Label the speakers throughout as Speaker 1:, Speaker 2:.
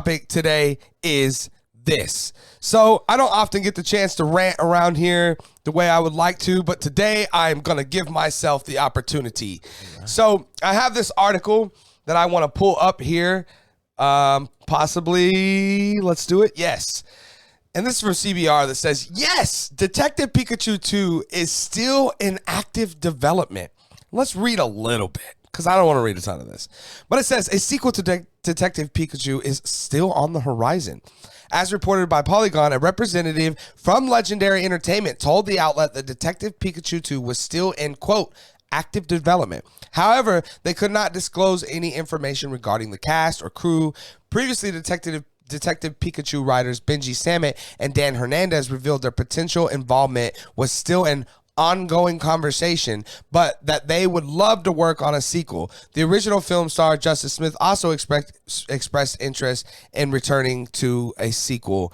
Speaker 1: topic today is this. So I don't often get the chance to rant around here the way I would like to, but today I'm going to give myself the opportunity. So I have this article that I want to pull up here. Possibly, let's do it. Yes. And this is from CBR that says, yes, Detective Pikachu 2 is still in active development. Let's read a little bit, because I don't want to read a ton of this. But it says, a sequel to Detective Pikachu is still on the horizon. As reported by Polygon, a representative from Legendary Entertainment told the outlet that Detective Pikachu 2 was still in, quote, active development. However, they could not disclose any information regarding the cast or crew. Previously, Detective Pikachu writers Benji Sammet and Dan Hernandez revealed their potential involvement was still an ongoing conversation, but that they would love to work on a sequel. The original film star Justice Smith also expressed interest in returning to a sequel.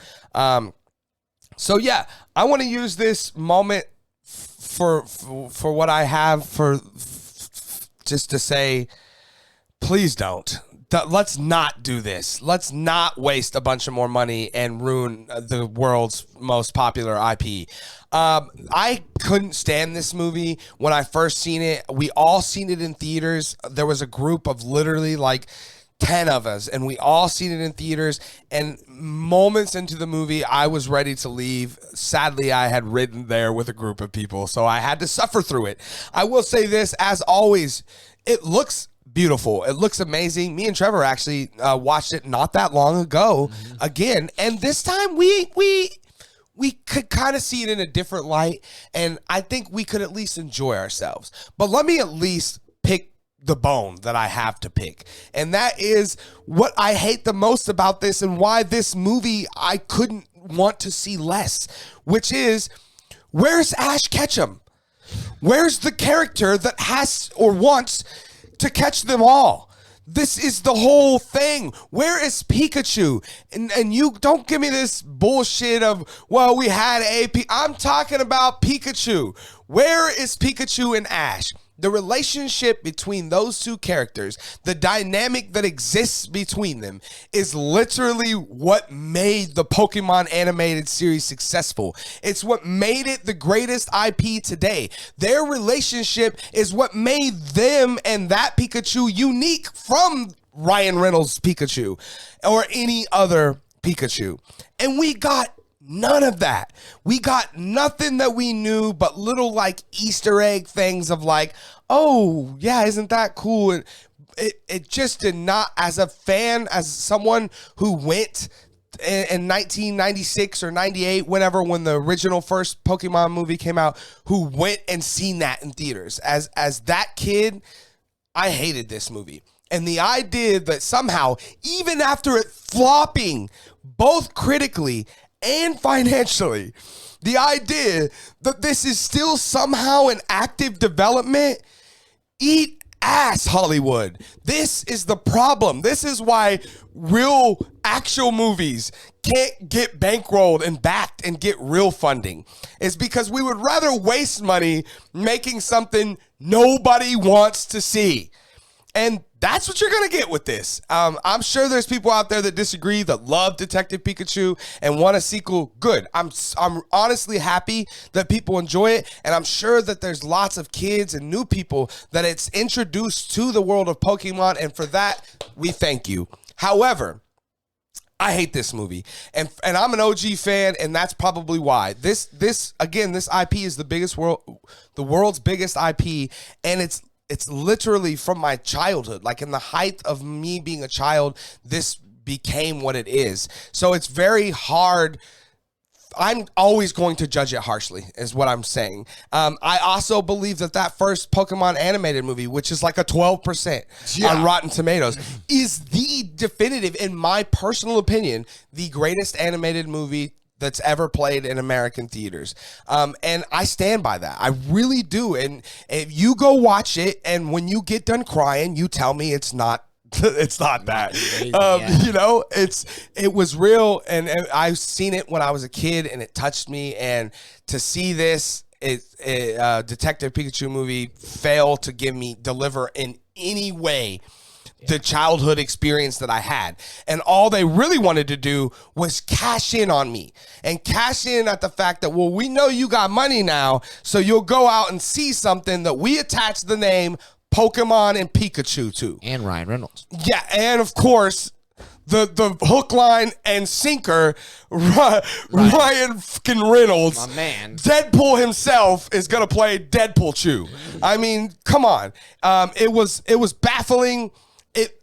Speaker 1: So yeah, I want to use this moment for what I have for just to say, please don't. Let's not do this. Let's not waste a bunch of more money and ruin the world's most popular IP. I couldn't stand this movie when I first seen it. We all seen it in theaters. There was a group of literally like 10 of us, and we all seen it in theaters. And moments into the movie, I was ready to leave. Sadly, I had ridden there with a group of people, so I had to suffer through it. I will say this, as always, it looks beautiful. It looks amazing. Me and Trevor actually watched it not that long ago again, and this time we could kind of see it in a different light, and I think we could at least enjoy ourselves. But let me at least pick the bone that I have to pick, and that is what I hate the most about this and why this movie I couldn't want to see less, which is, where's Ash Ketchum? Where's the character that has or wants to catch them all? This is the whole thing. Where is Pikachu? And you don't give me this bullshit of, well, we had I'm talking about Pikachu. Where is Pikachu and Ash? The relationship between those two characters, the dynamic that exists between them, is literally what made the Pokemon animated series successful. It's what made it the greatest IP today. Their relationship is what made them and that Pikachu unique from Ryan Reynolds' Pikachu or any other Pikachu. And we got none of that. We got nothing that we knew but little like Easter egg things of like, oh yeah, isn't that cool? And it just did not, as a fan, as someone who went in 1996 or 98, whenever, when the original first Pokemon movie came out, who went and seen that in theaters. As that kid, I hated this movie. And the idea that somehow, even after it flopping both critically and financially, the idea that this is still somehow in active development, eat ass, Hollywood. This is the problem. This is why real actual movies can't get bankrolled and backed and get real funding. It's because we would rather waste money making something nobody wants to see. And that's what you're going to get with this. I'm sure there's people out there that disagree, that love Detective Pikachu and want a sequel. Good. I'm honestly happy that people enjoy it. And I'm sure that there's lots of kids and new people that it's introduced to the world of Pokemon. And for that, we thank you. However, I hate this movie. And I'm an OG fan, and that's probably why. This IP is the world's biggest IP, and it's literally from my childhood. Like, in the height of me being a child, this became what it is. So it's very hard. I'm always going to judge it harshly, is what I'm saying. I also believe that first Pokemon animated movie, which is like a 12% on Rotten Tomatoes, is the definitive, in my personal opinion, the greatest animated movie that's ever played in American theaters. And I stand by that. I really do. And if you go watch it, and when you get done crying, you tell me it's not that. You know, it was real, and I've seen it when I was a kid, and it touched me. And to see this Detective Pikachu movie fail to deliver in any way the childhood experience that I had. And all they really wanted to do was cash in on me and cash in at the fact that, well, we know you got money now, so you'll go out and see something that we attach the name Pokemon and Pikachu to.
Speaker 2: And Ryan Reynolds.
Speaker 1: Yeah, and of course, the hook, line, and sinker, Ryan fucking Reynolds,
Speaker 2: my man,
Speaker 1: Deadpool himself is gonna play Deadpool Chew. I mean, come on. It was baffling.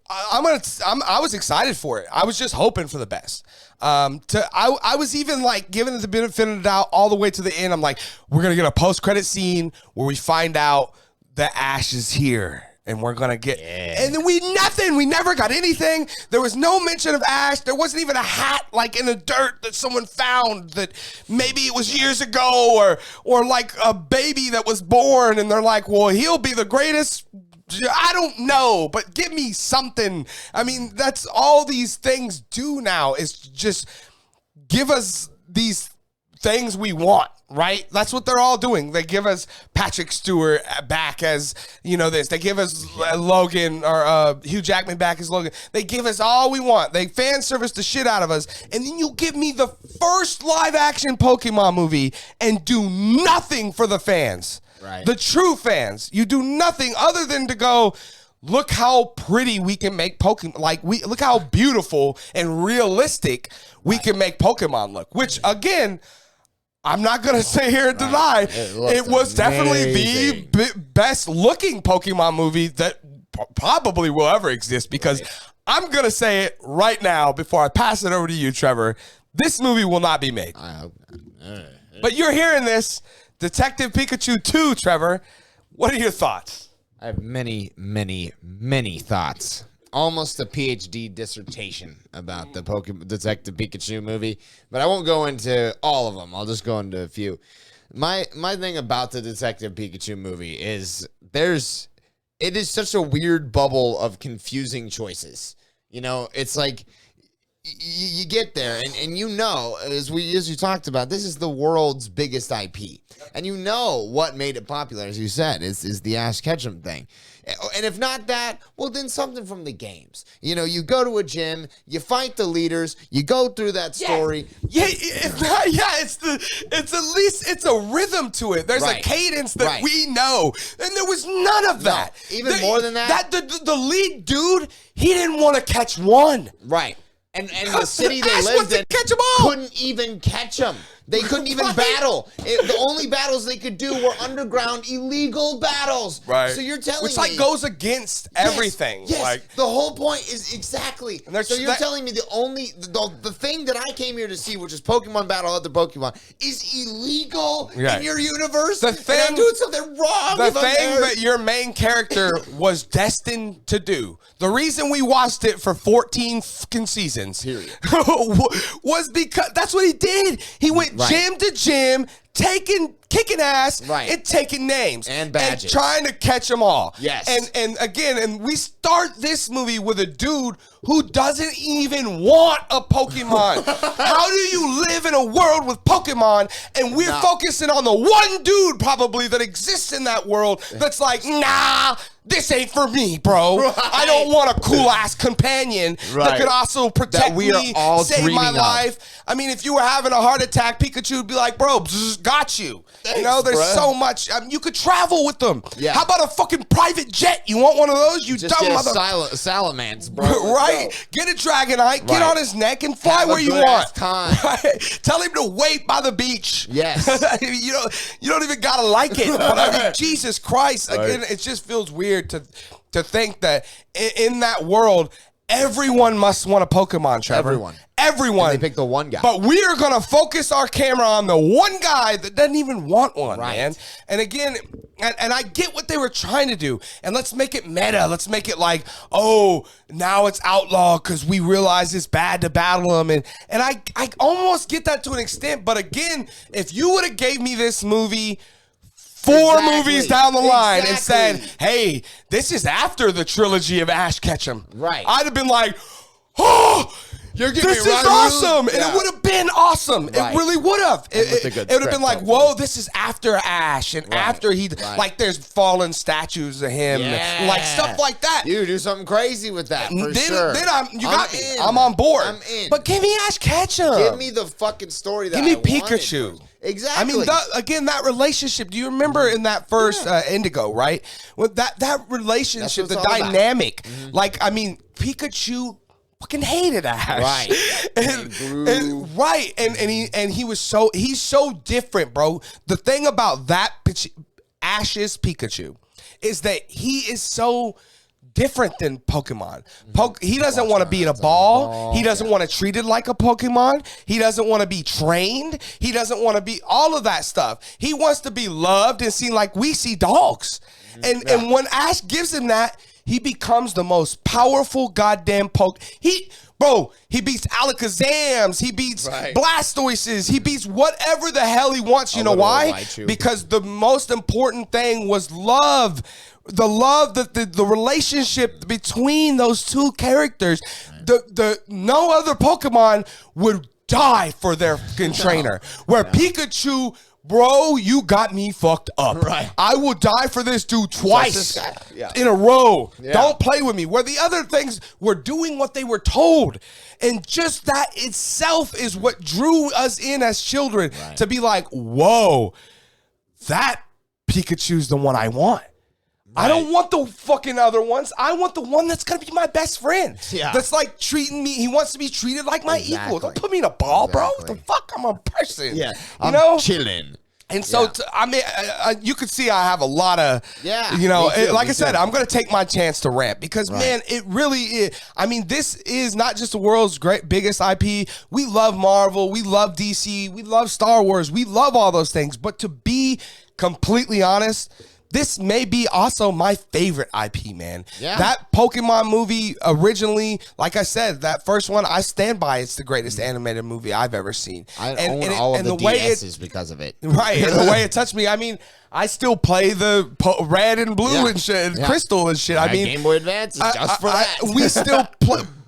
Speaker 1: I was excited for it. I was just hoping for the best. I was even like giving it the benefit of the doubt all the way to the end. I'm like, we're gonna get a post-credit scene where we find out that Ash is here. And we're going to get, and then we never got anything. There was no mention of Ash. There wasn't even a hat like in the dirt that someone found that maybe it was years ago or like a baby that was born. And they're like, well, he'll be the greatest. I don't know, but give me something. I mean, that's all these things do now is just give us these things we want. Right? That's what they're all doing. They give us Patrick Stewart back as, this. They give us Logan or Hugh Jackman back as Logan. They give us all we want. They fan service the shit out of us. And then you give me the first live action Pokemon movie and do nothing for the fans.
Speaker 2: Right.
Speaker 1: The true fans. You do nothing other than to go, look how pretty we can make Pokemon. Look how beautiful and realistic we can make Pokemon look. Which, again, I'm not going to sit here and deny it was definitely the best looking Pokemon movie that probably will ever exist, because I'm going to say it right now before I pass it over to you, Trevor. This movie will not be made.
Speaker 2: I hope not.
Speaker 1: But you're hearing this, Detective Pikachu 2, Trevor. What are your thoughts?
Speaker 2: I have many, many, many thoughts. Almost a PhD dissertation about the Detective Pikachu movie, but I won't go into all of them. I'll just go into a few. My thing about the Detective Pikachu movie is it is such a weird bubble of confusing choices. It's like you get there and as we talked about, this is the world's biggest IP. And what made it popular, as you said, is the Ash Ketchum thing. And if not that, well, then something from the games. You go to a gym, you fight the leaders, you go through that story.
Speaker 1: Yeah, it's at least it's a rhythm to it. There's a cadence that we know, and there was none of that.
Speaker 2: Even more than that,
Speaker 1: the lead dude, he didn't want to catch one.
Speaker 2: Right. And the city they lived in couldn't even catch them. They couldn't even battle. The only battles they could do were underground illegal battles.
Speaker 1: Right.
Speaker 2: So you're telling
Speaker 1: me.
Speaker 2: Which
Speaker 1: goes against everything.
Speaker 2: Yes. The whole point is exactly. So you're telling me the thing that I came here to see, which is Pokemon battle other Pokemon, is illegal in your universe? And I'm doing something wrong.
Speaker 1: The thing that your main character was destined to do, the reason we watched it for 14 fucking seasons, was because that's what he did. He went gym to gym, kicking ass, and taking names
Speaker 2: and badges,
Speaker 1: and trying to catch them all.
Speaker 2: Yes,
Speaker 1: and we start this movie with a dude who doesn't even want a Pokemon. How do you live in a world with Pokemon and we're focusing on the one dude probably that exists in that world that's like, nah, this ain't for me, bro. I don't want a cool-ass companion that could also protect me, save my life. I mean, if you were having a heart attack, Pikachu would be like, bro, got you.
Speaker 2: Thanks,
Speaker 1: there's so much. You could travel with them.
Speaker 2: Yeah.
Speaker 1: How about a fucking private jet? You want one of those? You
Speaker 2: just
Speaker 1: dumb
Speaker 2: get
Speaker 1: mother...
Speaker 2: Salamence, bro.
Speaker 1: Right? Get a Dragonite, get on his neck, and fly where you want.
Speaker 2: Time.
Speaker 1: Right? Tell him to wait by the beach.
Speaker 2: Yes.
Speaker 1: You don't even gotta like it. But I mean, Jesus Christ. Again, it just feels weird to think that in that world, everyone must want a Pokemon, Trevor. Everyone.
Speaker 2: And they pick the one guy.
Speaker 1: But we are going to focus our camera on the one guy that doesn't even want one, man. And again, and I get what they were trying to do. And let's make it meta. Let's make it like, oh, now it's outlaw because we realize it's bad to battle him. And I almost get that to an extent. But again, if you would have gave me this movie four movies down the line and said, hey, this is after the trilogy of Ash Ketchum.
Speaker 2: Right.
Speaker 1: I'd have been like, oh,
Speaker 2: You're giving
Speaker 1: this
Speaker 2: me
Speaker 1: is
Speaker 2: Ryu?
Speaker 1: awesome. And
Speaker 2: Yeah.
Speaker 1: it would have been awesome.
Speaker 2: Right.
Speaker 1: It really would have.
Speaker 2: with a
Speaker 1: It
Speaker 2: good
Speaker 1: would have been
Speaker 2: script,
Speaker 1: like,
Speaker 2: hopefully.
Speaker 1: whoa, this is after Ash. And after he, like, there's fallen statues of him.
Speaker 2: Yeah.
Speaker 1: Like, stuff like that.
Speaker 2: You do something crazy with that, for sure.
Speaker 1: Then you got me.
Speaker 2: in.
Speaker 1: I'm on board.
Speaker 2: I'm in.
Speaker 1: But give me Ash Ketchum.
Speaker 2: Give me the fucking story that
Speaker 1: Give me
Speaker 2: I wanted
Speaker 1: Pikachu.
Speaker 2: first. Exactly.
Speaker 1: I mean, again, that relationship. Do you remember in that first Indigo, right? With that relationship, the
Speaker 2: That's what it's all about.
Speaker 1: dynamic. Like, I mean, Pikachu fucking hated Ash,
Speaker 2: Right.
Speaker 1: and he's so different, bro. The thing about that Ash's Pikachu is that he is so different than Pokemon. He doesn't want to be in a ball. He doesn't want to treat it like a Pokemon. He doesn't want to be trained. He doesn't want to be all of that stuff. He wants to be loved and seen like we see dogs. And when Ash gives him that, he becomes the most powerful goddamn He beats Alakazams. He beats Blastoises. He beats whatever the hell he wants. You know why? Because the most important thing was love. The love, the relationship between those two characters. The no other Pokemon would die for their fucking trainer. Where Pikachu, bro, you got me fucked up.
Speaker 2: Right.
Speaker 1: I will die for this dude twice
Speaker 2: Yeah.
Speaker 1: in a row.
Speaker 2: Yeah.
Speaker 1: Don't play with me. Where the other things were doing what they were told. And just that itself is what drew us in as children to be like, whoa, that Pikachu's the one I want. I don't want the fucking other ones. I want the one that's going to be my best friend.
Speaker 2: Yeah.
Speaker 1: That's like treating me. He wants to be treated like my equal. Don't put me in a ball, bro. What the fuck? I'm a person.
Speaker 2: Yeah.
Speaker 1: I'm
Speaker 2: chilling.
Speaker 1: And so, I mean, you could see I have a lot of, you know,
Speaker 2: me too,
Speaker 1: like
Speaker 2: me
Speaker 1: I said,
Speaker 2: too.
Speaker 1: I'm going to take my chance to rant because, man, it really is. I mean, this is not just the world's biggest IP. We love Marvel. We love DC. We love Star Wars. We love all those things. But to be completely honest, this may be also my favorite IP, man.
Speaker 2: Yeah.
Speaker 1: That Pokemon movie originally, like I said, that first one, I stand by. It's the greatest animated movie I've ever seen.
Speaker 2: I own all of the DSs because of it.
Speaker 1: Right, and the way it touched me. I mean, I still play the red and blue and shit, and crystal and shit. I mean,
Speaker 2: Game Boy Advance is just for that.
Speaker 1: we still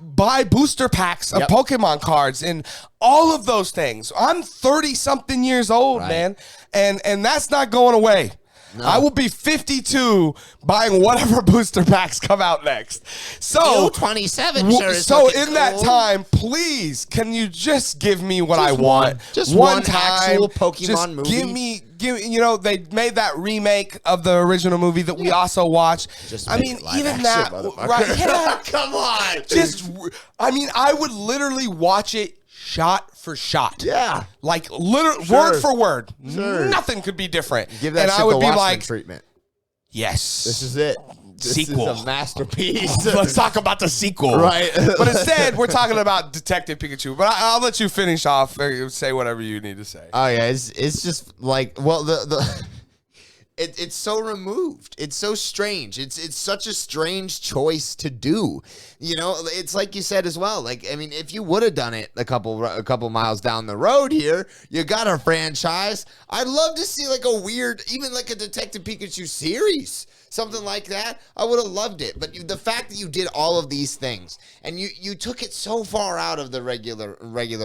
Speaker 1: buy booster packs of Pokemon cards and all of those things. I'm 30-something years old, man, and that's not going away. No. I will be 52 buying whatever booster packs come out next. So
Speaker 2: 27
Speaker 1: so in that time, please, can you just give me what I want?
Speaker 2: Just one
Speaker 1: time,
Speaker 2: actual Pokemon
Speaker 1: just
Speaker 2: movie.
Speaker 1: Give me, you know, they made that remake of the original movie that we also watched.
Speaker 2: Just
Speaker 1: I mean, even that, right? Yeah,
Speaker 2: come on.
Speaker 1: I mean, I would literally watch it shot for shot.
Speaker 2: Yeah.
Speaker 1: Like literally word for word. Nothing could be different.
Speaker 2: Give that shit the Watchmen treatment.
Speaker 1: Yes.
Speaker 2: This is it.
Speaker 1: Sequel.
Speaker 2: This is a masterpiece.
Speaker 1: Let's talk about the sequel.
Speaker 2: Right.
Speaker 1: But instead, we're talking about Detective Pikachu. But I'll let you finish off. Say whatever you need to say.
Speaker 2: Oh, yeah. It's just like, well, it's so removed. It's so strange. It's such a strange choice to do. You know, it's like you said as well. Like, I mean, if you would have done it a couple miles down the road here, you got a franchise. I'd love to see like a weird, even like a Detective Pikachu series, something like that. I would have loved it. But the fact that you did all of these things and you took it so far out of the regular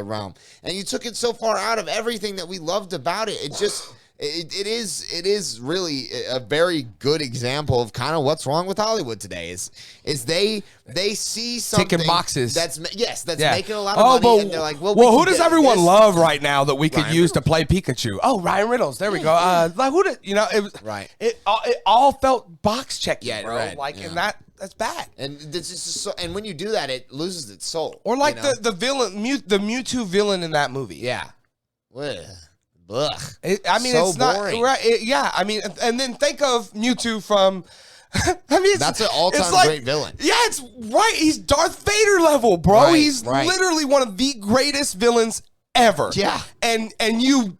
Speaker 2: realm, and you took it so far out of everything that we loved about it, it just. It is really a very good example of kind of what's wrong with Hollywood today. Is they see something
Speaker 1: ticking boxes
Speaker 2: that's making a lot of money, and they're like, well,
Speaker 1: who does everyone love right now that we could use to play Pikachu? Oh, Ryan Reynolds. There we go. Like who did it was It all felt box checking, bro. And that's bad.
Speaker 2: And this is so, and when you do that, it loses its soul.
Speaker 1: Or like the villain, the Mewtwo villain in that movie. Yeah.
Speaker 2: Ugh.
Speaker 1: I mean,
Speaker 2: so
Speaker 1: it's not
Speaker 2: boring.
Speaker 1: right. I mean, and then think of Mewtwo from. I mean,
Speaker 2: that's an all-time great villain.
Speaker 1: Yeah, it's right. He's Darth Vader level, bro.
Speaker 2: Right,
Speaker 1: He's literally one of the greatest villains ever.
Speaker 2: Yeah,
Speaker 1: and you.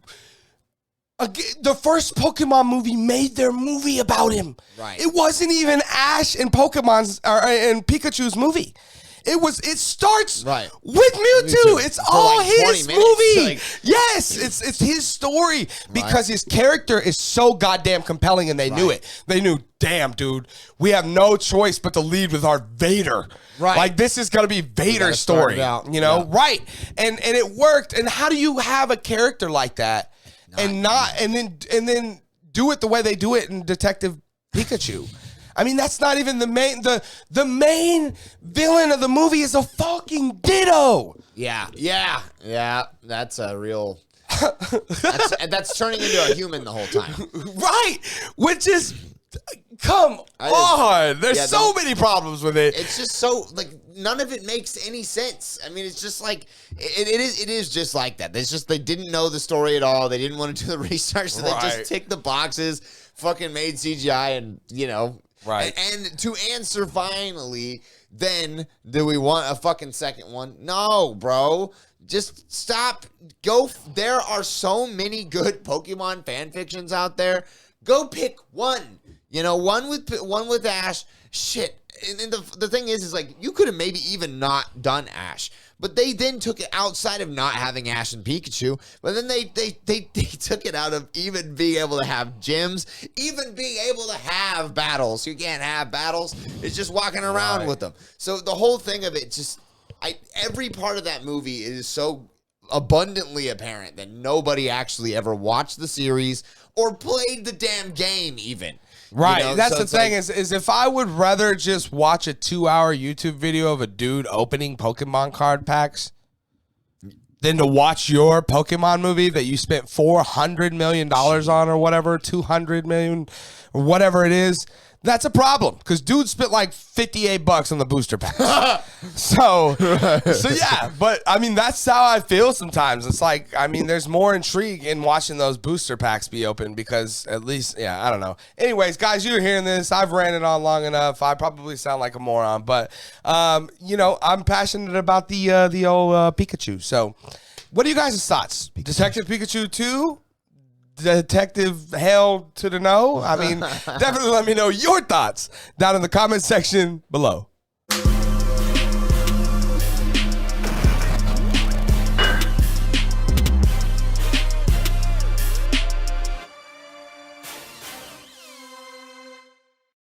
Speaker 1: The first Pokemon movie made their movie about him.
Speaker 2: Right.
Speaker 1: It wasn't even Ash and Pokemon's and Pikachu's movie. It starts
Speaker 2: Right.
Speaker 1: with Mewtwo. It's all
Speaker 2: like
Speaker 1: his
Speaker 2: 20 minutes,
Speaker 1: movie.
Speaker 2: like-
Speaker 1: Yes, it's his story because his character is so goddamn compelling, and they knew it. They knew, damn, dude, we have no choice but to lead with our Vader.
Speaker 2: Right.
Speaker 1: Like, this is gonna be Vader's story.
Speaker 2: Out.
Speaker 1: You know,
Speaker 2: Yeah.
Speaker 1: right? And it worked. And how do you have a character like that and then do it the way they do it in Detective Pikachu? I mean, that's not even the main. The main villain of the movie is a fucking Ditto.
Speaker 2: Yeah. That's a real. That's turning into a human the whole time.
Speaker 1: Right. Which is, come on. There's so many problems with it.
Speaker 2: It's just so, like, none of it makes any sense. I mean, it's just like, it is just like that. It's just, they didn't know the story at all. They didn't want to do the research, so they just ticked the boxes, fucking made CGI, and, you know.
Speaker 1: Right.
Speaker 2: And to answer finally, then, do we want a fucking second one? No, bro. Just stop. There are so many good Pokemon fan fictions out there. Go pick one. You know, one with Ash. Shit. And the thing is like, you could have maybe even not done Ash, but they then took it outside of not having Ash and Pikachu. But then they took it out of even being able to have gyms, even being able to have battles. You can't have battles. It's just walking around with them. So the whole thing of it, every part of that movie is so abundantly apparent that nobody actually ever watched the series or played the damn game even.
Speaker 1: Right.
Speaker 2: You know?
Speaker 1: That's
Speaker 2: So
Speaker 1: the thing is if I would rather just watch a 2-hour YouTube video of a dude opening Pokemon card packs than to watch your Pokemon movie that you spent $400 million on or whatever, 200 million or whatever it is, that's a problem because dude spent like $58 on the booster pack. so yeah, but I mean, that's how I feel sometimes. It's like, I mean, there's more intrigue in watching those booster packs be open because at least, yeah, I don't know. Anyways, guys, you're hearing this. I've ranted on long enough. I probably sound like a moron, but, you know, I'm passionate about the old Pikachu. So what are you guys' thoughts? Detective Pikachu 2? Detective Hell to the No? I mean, definitely let me know your thoughts down in the comment section below.